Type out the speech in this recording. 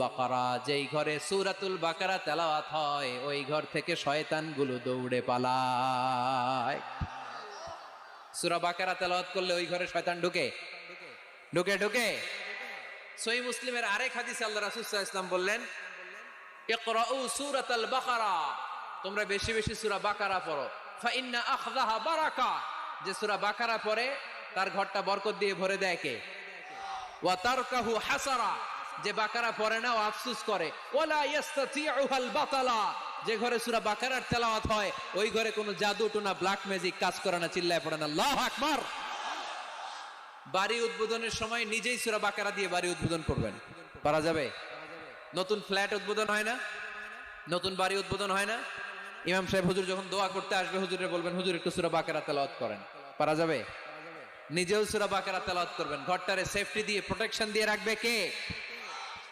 বাকারা, যেই ঘরে সূরাতুল বাকারা তেলাওয়াত হয় ওই ঘর থেকে শয়তানগুলো দৌড়ে পালায়। সূরা বাকারা তেলাওয়াত করলে ওই ঘরে শয়তান ঢুকে ঢুকে ঢুকে সহিহ মুসলিমের আরেক হাদিসে আল্লাহ রাসূল সাল্লাল্লাহু আলাইহি ওয়াসাল্লাম বললেন, ইকরাউ সূরাতাল বাকারা, তোমরা বেশি বেশি সূরা বাকারা পড়ো। ফা ইন্না আখযাহা বারাকা, যে সূরা বাকারা পড়ে তার ঘরটা বরকত দিয়ে ভরে দেয় কে? ওয়া তারকাহু হাসারা, যে বাকারা পড়ে না ও আফসোস করে। ওয়ালা ইস্তাতিউহাল বাতালা, যে ঘরে সূরা বাকারার তেলাওয়াত হয় ওই ঘরে কোনো জাদু টোনা ব্ল্যাক ম্যাজিক কাজ করে না। চিল্লায় পড়েন আল্লাহু আকবার। বাড়ি উদ্বোধনের সময় নিজেই সূরা বাকারা দিয়ে বাড়ি উদ্বোধন করবেন, পারা যাবে? নতুন ফ্ল্যাট উদ্বোধন হয় না, নতুন বাড়ি উদ্বোধন হয় না, ইমাম সাহেব হুজুর যখন দোয়া করতে আসবে হুজুরে বলবেন হুজুর একটু সূরা বাকারা তেলাওয়াত করেন, পারা যাবে? নিজেও সূরা বাকারা তেলাওয়াত করবেন, ঘরটারে সেফটি দিয়ে প্রোটেকশন দিয়ে রাখবে কে?